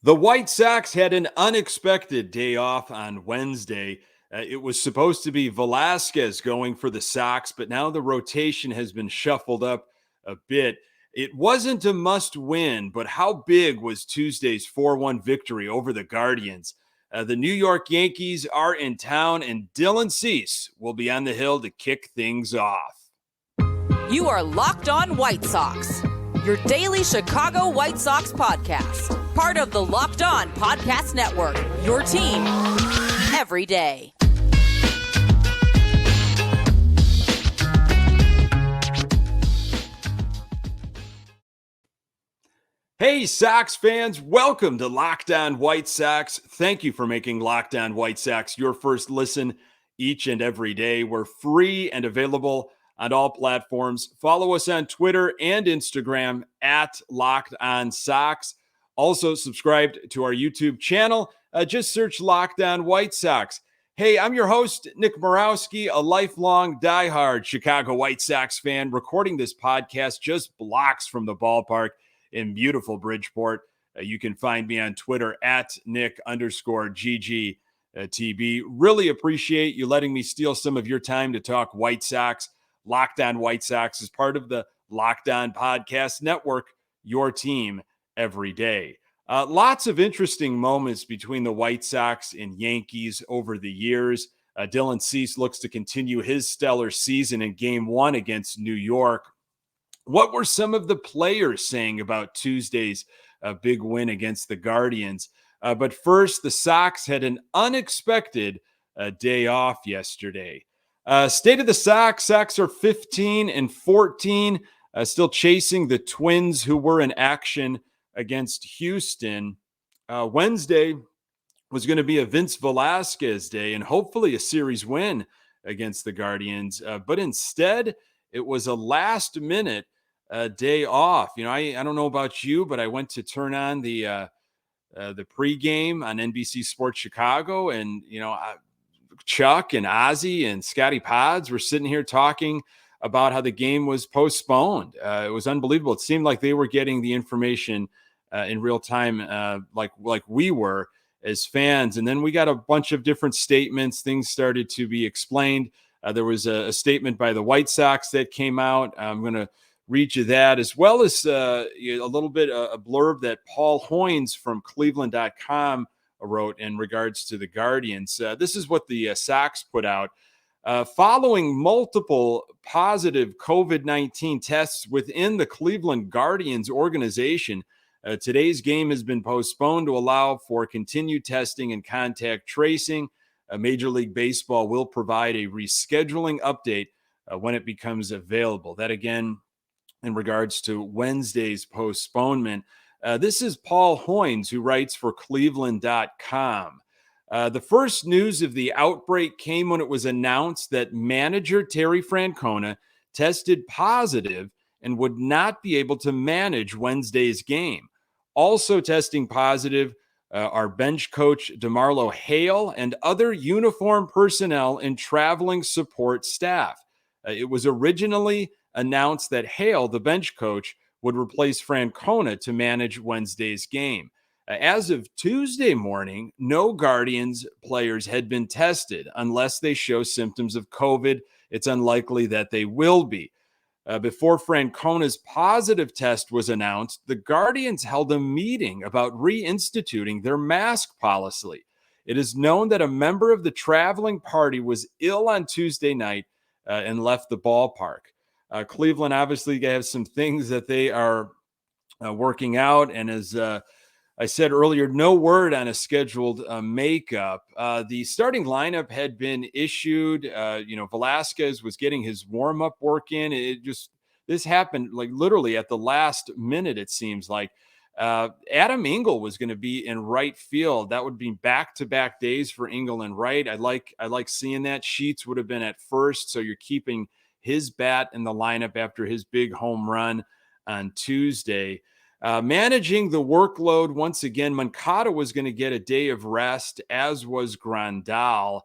The White Sox had an unexpected day off on Wednesday. It was supposed to be Velasquez going for the Sox, but now the rotation has been shuffled up a bit. It wasn't a must win, but how big was Tuesday's 4-1 victory over the Guardians? The New York Yankees are in town, and Dylan Cease will be on the hill to kick things off. You are Locked On White Sox, your daily Chicago White Sox podcast. Part of the Locked On Podcast Network, your team every day. Hey, Sox fans, welcome to Locked On White Sox. Thank you for making Locked On White Sox your first listen each and every day. We're free and available on all platforms. Follow us on Twitter and Instagram at Locked On Sox. Also, subscribe to our YouTube channel. Just search Locked On White Sox. Hey, I'm your host, Nick Morawski, a lifelong diehard Chicago White Sox fan, recording this podcast just blocks from the ballpark in beautiful Bridgeport. You can find me on Twitter at Nick_GGTB. Really appreciate you letting me steal some of your time to talk White Sox. Locked On White Sox is part of the Locked On Podcast Network, your team every day. Lots of interesting moments between the White Sox and Yankees over the years. Dylan Cease looks to continue his stellar season in Game 1 against New York. What were some of the players saying about Tuesday's big win against the Guardians? But first, the Sox had an unexpected day off yesterday. State of the Sox. Sox are 15-14, still chasing the Twins, who were in action against Houston. Wednesday was going to be a Vince Velasquez day and hopefully a series win against the Guardians. But instead, it was a last-minute day off. You know, I don't know about you, but I went to turn on the pregame on NBC Sports Chicago, and Chuck and Ozzy and Scotty Pods were sitting here talking about how the game was postponed. It was unbelievable. It seemed like they were getting the information in real time, like we were as fans. And then we got a bunch of different statements. Things started to be explained. There was a statement by the White Sox that came out. I'm going to read you that, as well as a little bit a blurb that Paul Hoynes from Cleveland.com wrote in regards to the Guardians. This is what the Sox put out. Following multiple positive COVID-19 tests within the Cleveland Guardians organization, today's game has been postponed to allow for continued testing and contact tracing. Major League Baseball will provide a rescheduling update when it becomes available. That, again, in regards to Wednesday's postponement. This is Paul Hoynes, who writes for Cleveland.com. The first news of the outbreak came when it was announced that manager Terry Francona tested positive and would not be able to manage Wednesday's game. Also testing positive are bench coach DeMarlo Hale and other uniform personnel and traveling support staff. It was originally announced that Hale, the bench coach, would replace Francona to manage Wednesday's game. As of Tuesday morning, no Guardians players had been tested. Unless they show symptoms of COVID, it's unlikely that they will be. Before Francona's positive test was announced, the Guardians held a meeting about reinstituting their mask policy. It is known that a member of the traveling party was ill on Tuesday night and left the ballpark. Cleveland obviously has some things that they are working out. And as I said earlier, no word on a scheduled makeup. The starting lineup had been issued. Velasquez was getting his warm-up work in. This happened like literally at the last minute, it seems like. Adam Engel was going to be in right field. That would be back-to-back days for Engel and right. I like seeing that. Sheets would have been at first, so you're keeping his bat in the lineup after his big home run on Tuesday. Managing the workload, once again, Moncada was going to get a day of rest, as was Grandal.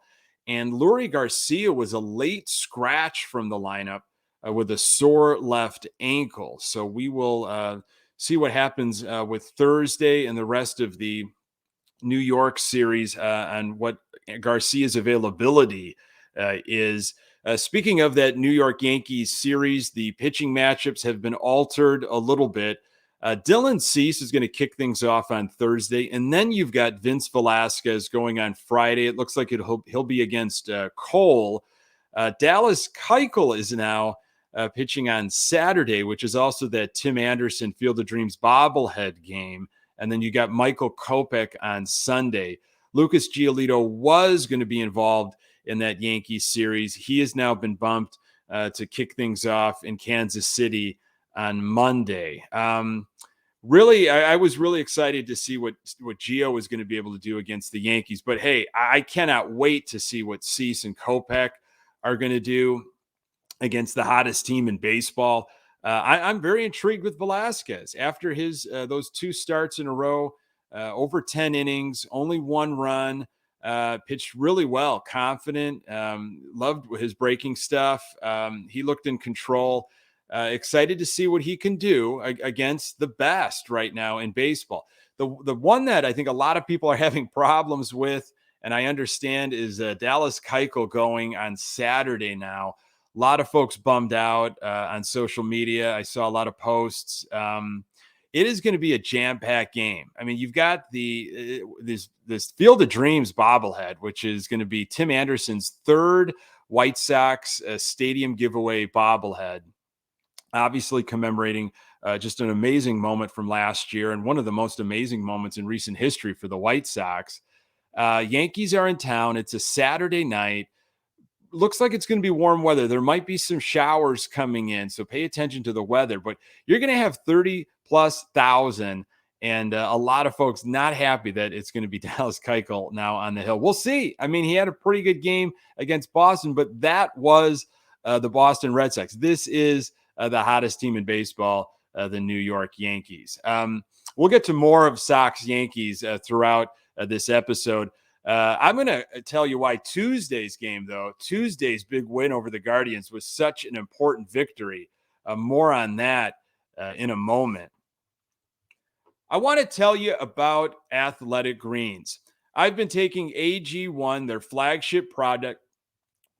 And Lurie Garcia was a late scratch from the lineup with a sore left ankle. So we will see what happens with Thursday and the rest of the New York series on what Garcia's availability is. Speaking of that New York Yankees series, the pitching matchups have been altered a little bit. Dylan Cease is going to kick things off on Thursday, and then you've got Vince Velasquez going on Friday. It looks like he'll be against Cole. Dallas Keuchel is now pitching on Saturday, which is also that Tim Anderson Field of Dreams bobblehead game. And then you got Michael Kopech on Sunday. Lucas Giolito was going to be involved in that Yankees series. He has now been bumped to kick things off in Kansas City on Monday. Really, I was really excited to see what Gio was going to be able to do against the Yankees. But hey, I cannot wait to see what Cease and Kopech are going to do against the hottest team in baseball. I'm very intrigued with Velasquez after his those 2 starts in a row, over 10 innings, only 1 run, pitched really well, confident, loved his breaking stuff. He looked in control. Excited to see what he can do against the best right now in baseball. The one that I think a lot of people are having problems with, and I understand, is Dallas Keuchel going on Saturday now. A lot of folks bummed out on social media. I saw a lot of posts. It is going to be a jam-packed game. I mean, you've got this Field of Dreams bobblehead, which is going to be Tim Anderson's 3rd White Sox stadium giveaway bobblehead, obviously commemorating just an amazing moment from last year and one of the most amazing moments in recent history for the White Sox. Yankees are in town. It's a Saturday night. Looks like it's going to be warm weather. There might be some showers coming in, so pay attention to the weather. But you're going to have 30,000+, and a lot of folks not happy that it's going to be Dallas Keuchel now on the hill. We'll see. I mean, he had a pretty good game against Boston, but that was the Boston Red Sox. This is the hottest team in baseball, the New York Yankees. We'll get to more of Sox Yankees throughout this episode. I'm going to tell you why Tuesday's game, though, Tuesday's big win over the Guardians was such an important victory. More on that in a moment. I want to tell you about Athletic Greens. I've been taking AG1, their flagship product,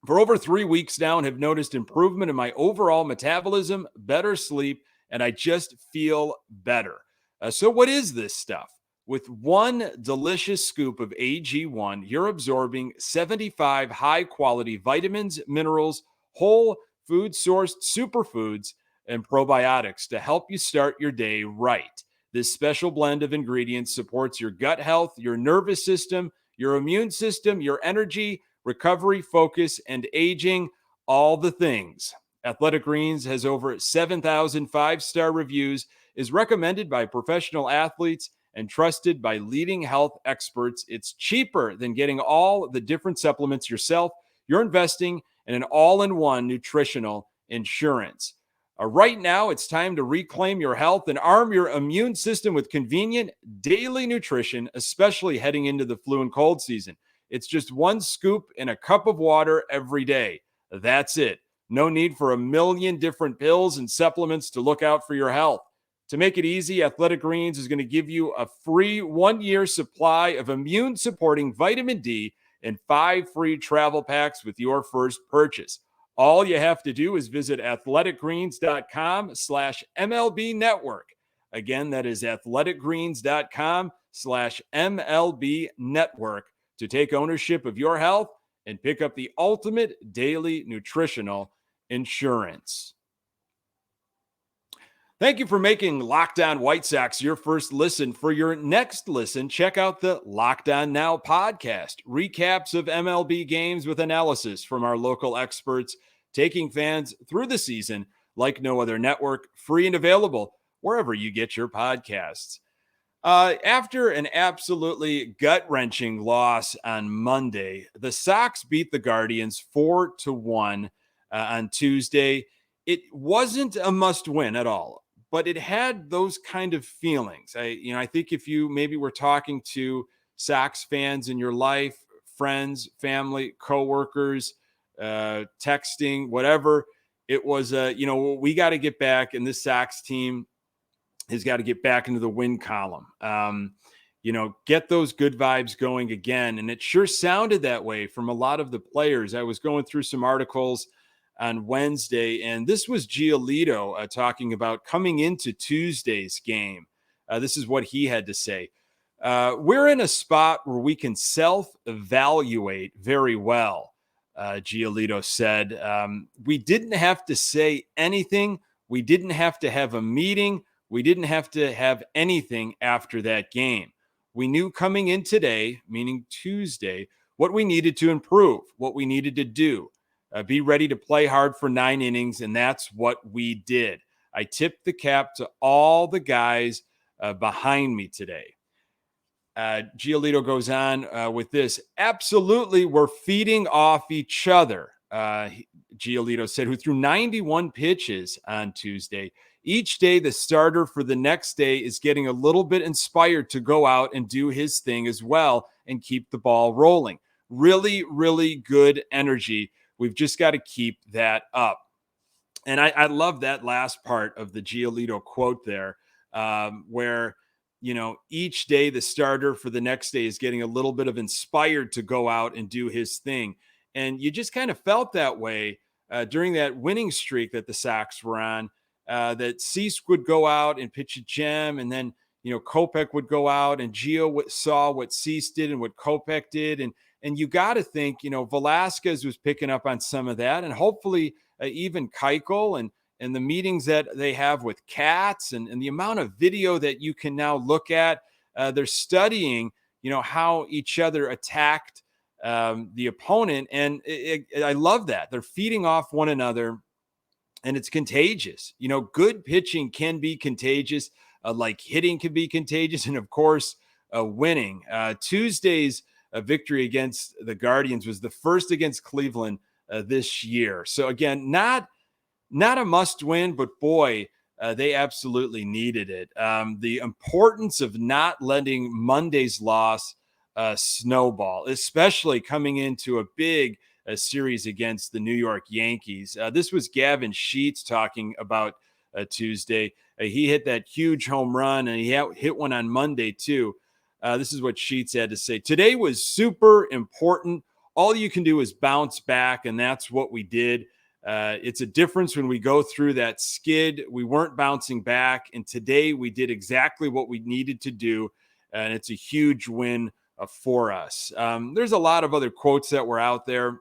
for over 3 weeks now and have noticed improvement in my overall metabolism, better sleep, and I just feel better. So what is this stuff? With 1 delicious scoop of AG1, you're absorbing 75 high-quality vitamins, minerals, whole food-sourced superfoods, and probiotics to help you start your day right. This special blend of ingredients supports your gut health, your nervous system, your immune system, your energy, recovery, focus, and aging, all the things. Athletic Greens has over 7,000 5-star reviews, is recommended by professional athletes, and trusted by leading health experts. It's cheaper than getting all the different supplements yourself. You're investing in an all-in-one nutritional insurance. Right now, it's time to reclaim your health and arm your immune system with convenient daily nutrition, especially heading into the flu and cold season. It's just 1 scoop in a cup of water every day. That's it. No need for a million different pills and supplements to look out for your health. To make it easy, Athletic Greens is going to give you a free 1-year supply of immune-supporting vitamin D and 5 free travel packs with your first purchase. All you have to do is visit athleticgreens.com/MLB network. Again, that is athleticgreens.com/MLB network to take ownership of your health and pick up the ultimate daily nutritional insurance. Thank you for making Locked On White Sox your first listen. For your next listen, check out the Locked On Now podcast. Recaps of MLB games with analysis from our local experts, taking fans through the season like no other network, free and available wherever you get your podcasts. After an absolutely gut-wrenching loss on Monday, the Sox beat the Guardians 4-1 on Tuesday. It wasn't a must-win at all, but it had those kind of feelings. I think if you maybe were talking to Sox fans in your life, friends, family, coworkers, texting, whatever, it was, we got to get back, and this Sox team He's got to get back into the win column. Get those good vibes going again. And it sure sounded that way from a lot of the players. I was going through some articles on Wednesday, and this was Giolito talking about coming into Tuesday's game. This is what he had to say. We're in a spot where we can self-evaluate very well, Giolito said. We didn't have to say anything. We didn't have to have a meeting. We didn't have to have anything after that game. We knew coming in today, meaning Tuesday, what we needed to improve, what we needed to do. Be ready to play hard for 9 innings, and that's what we did. I tipped the cap to all the guys behind me today. Giolito goes on with this. Absolutely, we're feeding off each other, Giolito said, who threw 91 pitches on Tuesday. Each day, the starter for the next day is getting a little bit inspired to go out and do his thing as well and keep the ball rolling. Really, really good energy. We've just got to keep that up. And I love that last part of the Giolito quote there, where, each day the starter for the next day is getting a little bit of inspired to go out and do his thing. And you just kind of felt that way during that winning streak that the Sox were on, that Cease would go out and pitch a gem. And then, Kopech would go out, and Gio saw what Cease did and what Kopech did. And you got to think, Velasquez was picking up on some of that, and hopefully even Keuchel and the meetings that they have with Katz and the amount of video that you can now look at. They're studying, how each other attacked the opponent. And I love that. They're feeding off one another, and it's contagious. Good pitching can be contagious, like hitting can be contagious, and of course, winning. Tuesday's victory against the Guardians was the first against Cleveland this year. So again, not a must win, but boy, they absolutely needed it. The importance of not letting Monday's loss snowball, especially coming into a big series against the New York Yankees. This was Gavin Sheets talking about Tuesday. He hit that huge home run, and he hit one on Monday too. This is what Sheets had to say. Today was super important. All you can do is bounce back, and that's what we did. It's a difference when we go through that skid. We weren't bouncing back, and today we did exactly what we needed to do, and it's a huge win for us. There's a lot of other quotes that were out there.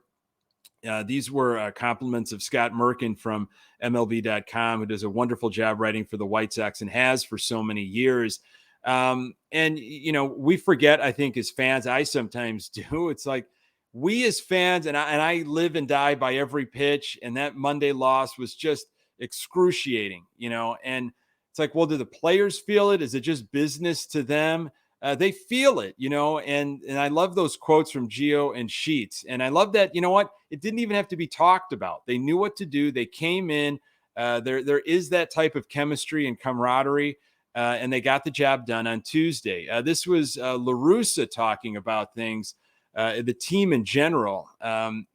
These were compliments of Scott Merkin from MLB.com, who does a wonderful job writing for the White Sox and has for so many years. And, we forget, I think, as fans, I sometimes do. It's like we as fans, and I live and die by every pitch. And that Monday loss was just excruciating, and it's like, well, do the players feel it? Is it just business to them? They feel it, and I love those quotes from Gio and Sheets. And I love that, it didn't even have to be talked about. They knew what to do. They came in. There is that type of chemistry and camaraderie. And they got the job done on Tuesday. This was La Russa talking about things, the team in general.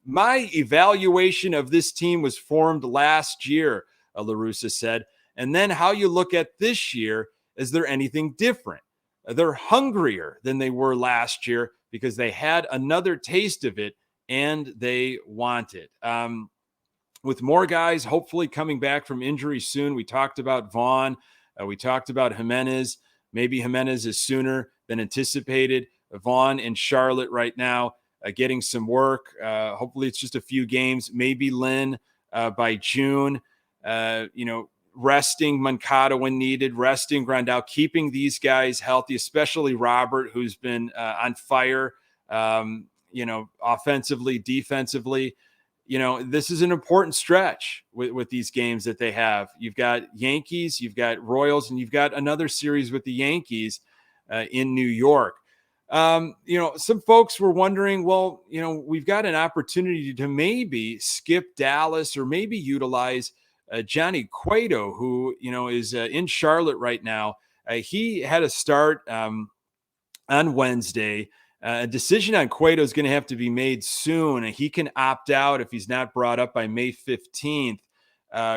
My evaluation of this team was formed last year, La Russa said. And then how you look at this year, is there anything different? They're hungrier than they were last year because they had another taste of it and they want it. With more guys hopefully coming back from injury soon. We talked about Vaughn. We talked about Jimenez. Maybe Jimenez is sooner than anticipated. Vaughn in Charlotte right now getting some work. Hopefully it's just a few games. Maybe Lynn by June. Resting Moncada when needed, resting Grandal, keeping these guys healthy, especially Robert, who's been on fire, offensively, defensively. This is an important stretch with these games that they have. You've got Yankees, you've got Royals, and you've got another series with the Yankees in New York. Some folks were wondering, well, we've got an opportunity to maybe skip Dallas or maybe utilize Johnny Cueto, who, is in Charlotte right now. He had a start on Wednesday. A decision on Cueto is going to have to be made soon. He can opt out if he's not brought up by May 15th.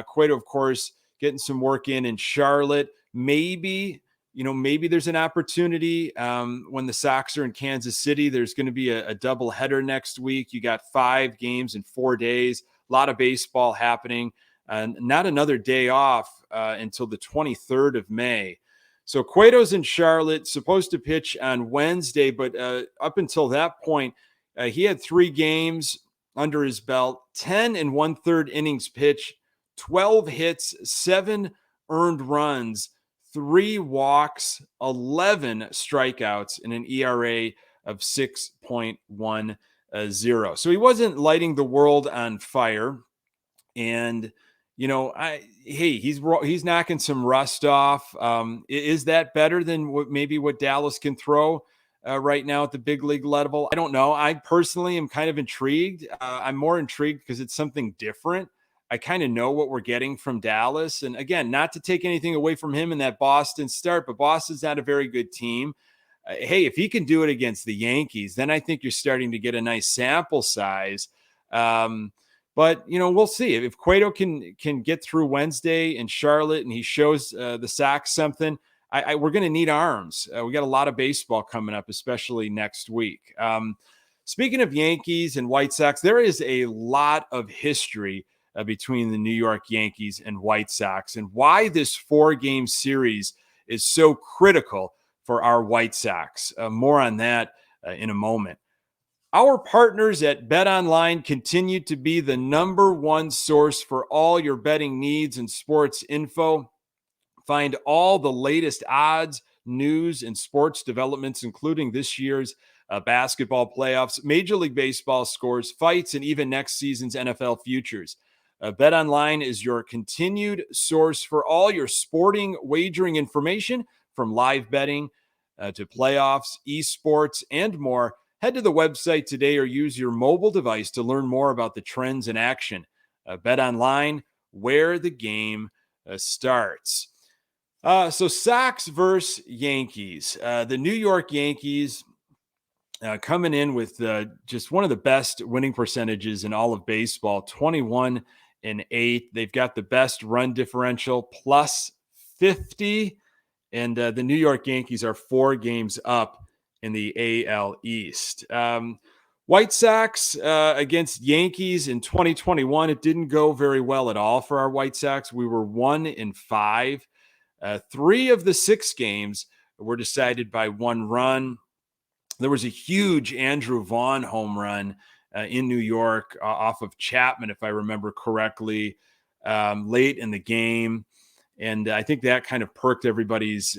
Cueto, of course, getting some work in Charlotte. maybe there's an opportunity when the Sox are in Kansas City. There's going to be a double header next week. You got 5 games in 4 days, a lot of baseball happening, and not another day off until the 23rd of May. So Cueto's in Charlotte, supposed to pitch on Wednesday, but up until that point, he had 3 games under his belt, 10 1/3 innings pitched, 12 hits, 7 earned runs, 3 walks, 11 strikeouts, and an ERA of 6.10. So he wasn't lighting the world on fire. And he's knocking some rust off. Is that better than what Dallas can throw right now at the big league level? I don't know. I personally am kind of intrigued. I'm more intrigued because it's something different. I kind of know what we're getting from Dallas. And again, not to take anything away from him in that Boston start, but Boston's not a very good team. Hey, if he can do it against the Yankees, then I think you're starting to get a nice sample size. But, we'll see. If Cueto can get through Wednesday in Charlotte and he shows the Sox something, we're going to need arms. We got a lot of baseball coming up, especially next week. Speaking of Yankees and White Sox, there is a lot of history between the New York Yankees and White Sox, and why this 4-game series is so critical for our White Sox. More on that in a moment. Our partners at BetOnline continue to be the number one source for all your betting needs and sports info. Find all the latest odds, news, and sports developments, including this year's basketball playoffs, Major League Baseball scores, fights, and even next season's NFL futures. BetOnline is your continued source for all your sporting wagering information, from live betting to playoffs, esports, and more. Head to the website today or use your mobile device to learn more about the trends in action. BetOnline, where the game starts. So Sox versus Yankees. The New York Yankees coming in with just one of the best winning percentages in all of baseball, 21-8. They've got the best run differential, plus 50. And the New York Yankees are 4 games up in the AL East. White Sox against Yankees in 2021, it didn't go very well at all for our White Sox. We were 1-5. 3 of the 6 games were decided by 1 run. There was a huge Andrew Vaughn home run in New York off of Chapman, if I remember correctly, late in the game. And I think that kind of perked everybody's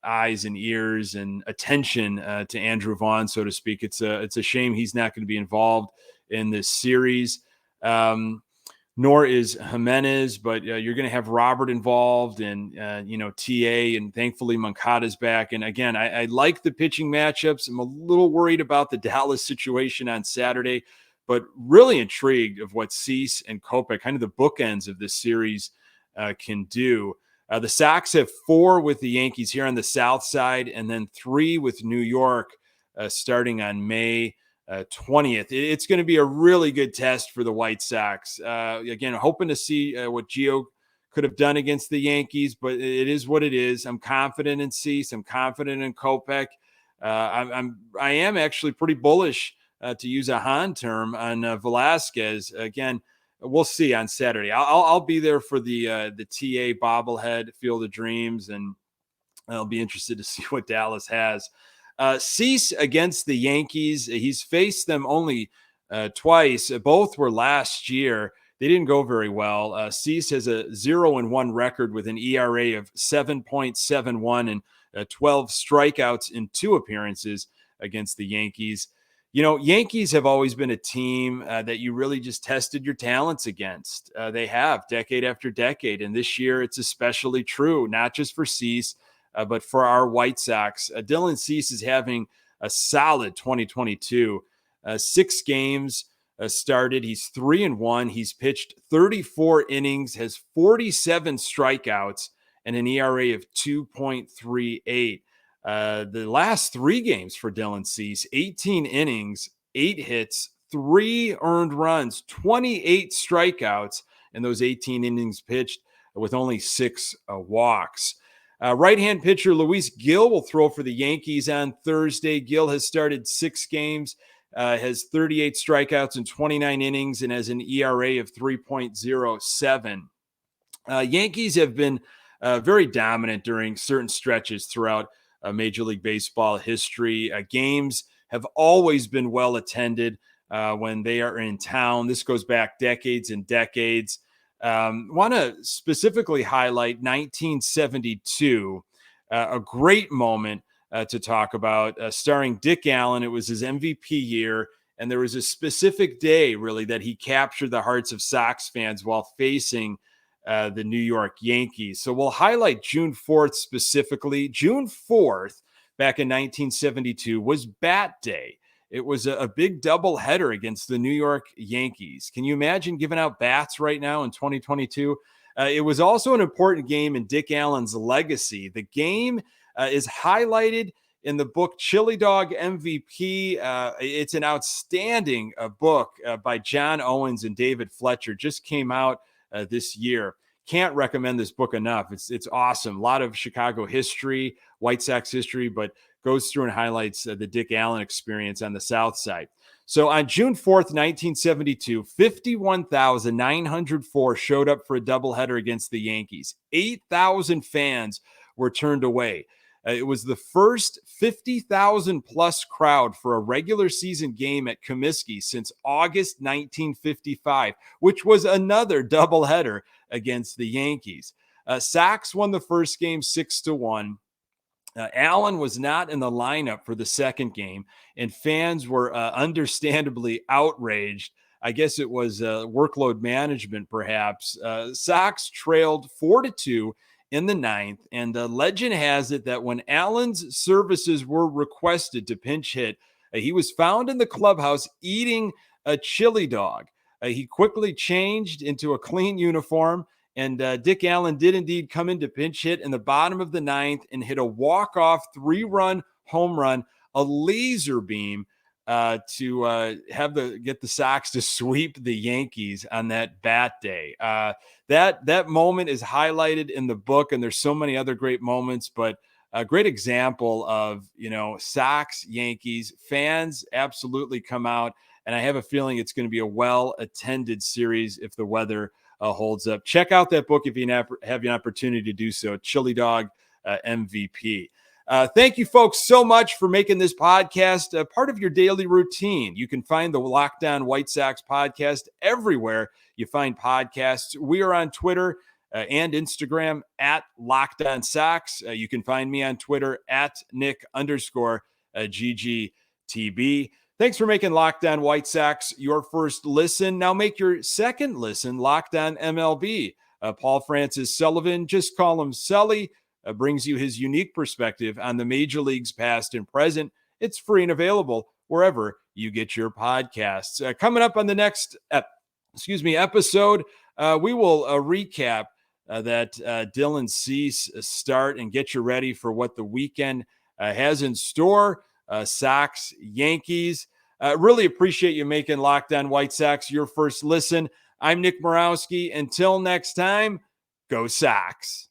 eyes and ears and attention to Andrew Vaughn, so to speak. It's a shame he's not going to be involved in this series, nor is Jimenez. But you're going to have Robert involved, and TA, and thankfully Moncada's back. And again, I like the pitching matchups. I'm a little worried about the Dallas situation on Saturday, but really intrigued of what Cease and Kopech, kind of the bookends of this series, can do. The Sox have 4 with the Yankees here on the south side, and then 3 with New York starting on May 20th. It's going to be a really good test for the White Sox. Again, hoping to see what Gio could have done against the Yankees, but it is what it is. I'm confident in Cease. I'm confident in Kopech. I am actually pretty bullish, to use a Han term, on Velasquez. Again, we'll see on Saturday. I'll be there for the TA bobblehead, Field of Dreams, and I'll be interested to see what Dallas has. Cease against the Yankees. He's faced them only twice. Both were last year. They didn't go very well. Cease has a 0-1 record with an ERA of 7.71 and 12 strikeouts in 2 appearances against the Yankees. Yankees have always been a team that you really just tested your talents against. They have decade after decade. And this year it's especially true, not just for Cease, but for our White Sox. Dylan Cease is having a solid 2022. 6 games started. He's 3-1. He's pitched 34 innings, has 47 strikeouts, and an ERA of 2.38. The last 3 games for Dylan Cease, 18 innings, 8 hits, 3 earned runs, 28 strikeouts in those 18 innings pitched, with only 6 walks. Right-hand pitcher Luis Gil will throw for the Yankees on Thursday. Gil has started 6 games, has 38 strikeouts in 29 innings, and has an ERA of 3.07. Yankees have been very dominant during certain stretches throughout Major League Baseball history. Games have always been well attended when they are in town. This goes back decades and decades. Want to specifically highlight 1972, a great moment to talk about, starring Dick Allen. It was his MVP year, and there was a specific day, really, that he captured the hearts of Sox fans while facing the New York Yankees. So we'll highlight June 4th specifically. June 4th, back in 1972, was Bat Day. It was a big doubleheader against the New York Yankees. Can you imagine giving out bats right now in 2022? It was also an important game in Dick Allen's legacy. The game is highlighted in the book Chili Dog MVP. It's an outstanding book by John Owens and David Fletcher. Just came out this year. Can't recommend this book enough. It's awesome. A lot of Chicago history, White Sox history, but goes through and highlights the Dick Allen experience on the South Side. So on June 4th, 1972, 51,904 showed up for a doubleheader against the Yankees. 8,000 fans were turned away. It was the first 50,000 plus crowd for a regular season game at Comiskey since August 1955, which was another doubleheader against the Yankees. Sox won the first game 6-1. Allen was not in the lineup for the second game, and fans were understandably outraged. I guess it was workload management, perhaps. Sox trailed 4-2 in the ninth, and legend has it that when Allen's services were requested to pinch hit, he was found in the clubhouse eating a chili dog. He quickly changed into a clean uniform, and Dick Allen did indeed come in to pinch hit in the bottom of the ninth and hit a walk-off 3-run home run, a laser beam to get the Sox to sweep the Yankees on that Bat Day. That moment is highlighted in the book, and there's so many other great moments, but a great example of, Sox, Yankees, fans absolutely come out, and I have a feeling it's going to be a well-attended series if the weather holds up. Check out that book if you have an opportunity to do so. Chili Dog MVP. Thank you, folks, so much for making this podcast a part of your daily routine. You can find the Locked On White Sox podcast everywhere you find podcasts. We are on Twitter and Instagram at Locked On Sox. You can find me on Twitter at Nick_GGTB. Thanks for making Locked On White Sox your first listen. Now make your second listen Locked On MLB. Paul Francis Sullivan, just call him Sully, brings you his unique perspective on the major leagues past and present. It's free and available wherever you get your podcasts. Coming up on the next episode, we will recap that Dylan Cease start and get you ready for what the weekend has in store. Sox, Yankees. Really appreciate you making Locked On White Sox your first listen. I'm Nick Morawski. Until next time, go Sox.